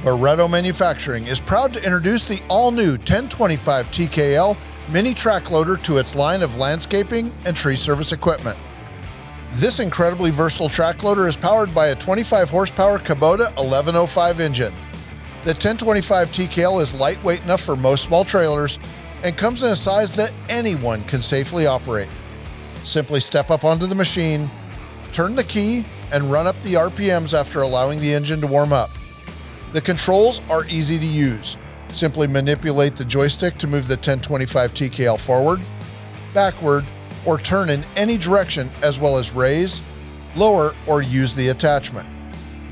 Barreto Manufacturing is proud to introduce the all-new 1025 TKL mini track loader to its line of landscaping and tree service equipment. This incredibly versatile track loader is powered by a 25 horsepower Kubota 1105 engine. The 1025 TKL is lightweight enough for most small trailers and comes in a size that anyone can safely operate. Simply step up onto the machine, turn the key, and run up the RPMs after allowing the engine to warm up. The controls are easy to use. Simply manipulate the joystick to move the 1025 TKL forward, backward, or turn in any direction, as well as raise, lower, or use the attachment.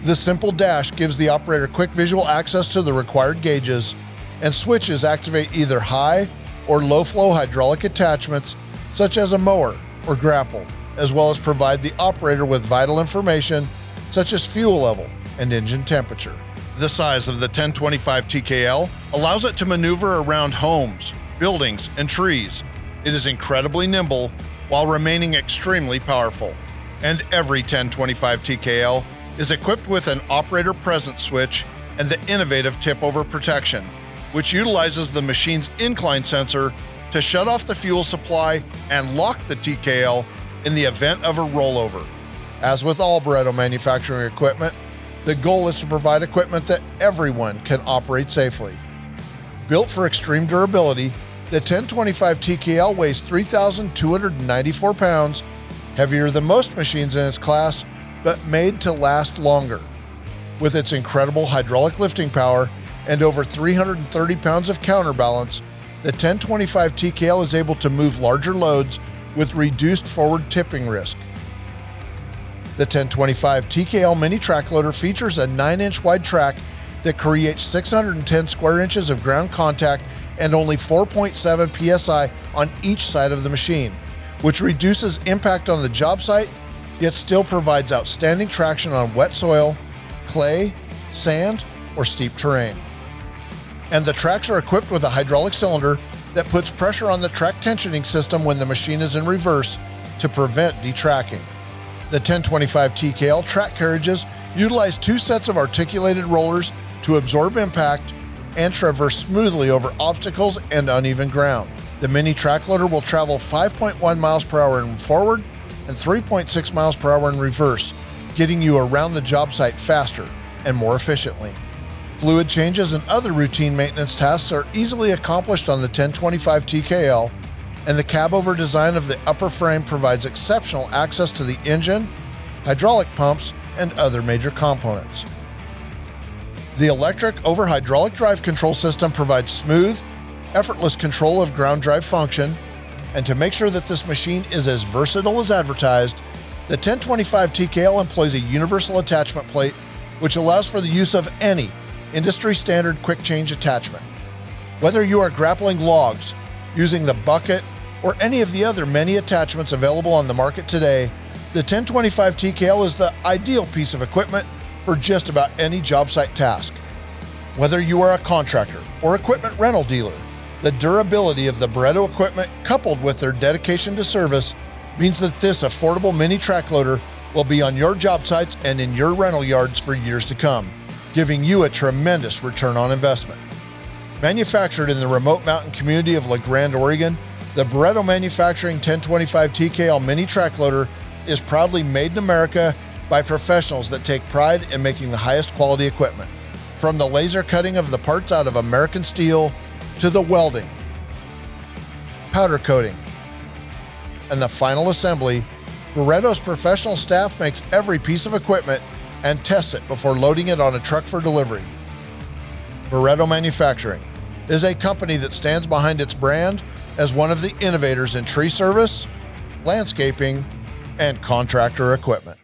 The simple dash gives the operator quick visual access to the required gauges, and switches activate either high or low flow hydraulic attachments such as a mower or grapple, as well as provide the operator with vital information such as fuel level and engine temperature. The size of the 1025 TKL allows it to maneuver around homes, buildings, and trees. It is incredibly nimble while remaining extremely powerful. And every 1025 TKL is equipped with an operator presence switch and the innovative tip-over protection, which utilizes the machine's incline sensor to shut off the fuel supply and lock the TKL in the event of a rollover. As with all Barreto manufacturing equipment, the goal is to provide equipment that everyone can operate safely. Built for extreme durability, the 1025 TKL weighs 3,294 pounds, heavier than most machines in its class, but made to last longer. With its incredible hydraulic lifting power and over 330 pounds of counterbalance, the 1025 TKL is able to move larger loads with reduced forward tipping risk. The 1025 TKL mini track loader features a 9-inch wide track that creates 610 square inches of ground contact and only 4.7 psi on each side of the machine, which reduces impact on the job site, yet still provides outstanding traction on wet soil, clay, sand, or steep terrain. And the tracks are equipped with a hydraulic cylinder that puts pressure on the track tensioning system when the machine is in reverse to prevent detracking. The 1025 TKL track carriages utilize 2 sets of articulated rollers to absorb impact and traverse smoothly over obstacles and uneven ground. The mini track loader will travel 5.1 miles per hour in forward and 3.6 miles per hour in reverse, getting you around the job site faster and more efficiently. Fluid changes and other routine maintenance tasks are easily accomplished on the 1025 TKL, and the cab-over design of the upper frame provides exceptional access to the engine, hydraulic pumps, and other major components. The electric over hydraulic drive control system provides smooth, effortless control of ground drive function, and to make sure that this machine is as versatile as advertised, the 1025 TKL employs a universal attachment plate which allows for the use of any industry-standard quick change attachment. Whether you are grappling logs, using the bucket, or any of the other many attachments available on the market today, the 1025 TKL is the ideal piece of equipment for just about any job site task. Whether you are a contractor or equipment rental dealer, the durability of the Barreto equipment coupled with their dedication to service means that this affordable mini track loader will be on your job sites and in your rental yards for years to come, giving you a tremendous return on investment. Manufactured in the remote mountain community of La Grande, Oregon, the Barreto Manufacturing 1025 TKL mini track loader is proudly made in America by professionals that take pride in making the highest quality equipment. From the laser cutting of the parts out of American steel to the welding, powder coating, and the final assembly, Barreto's professional staff makes every piece of equipment and tests it before loading it on a truck for delivery. Barreto Manufacturing is a company that stands behind its brand as one of the innovators in tree service, landscaping, and contractor equipment.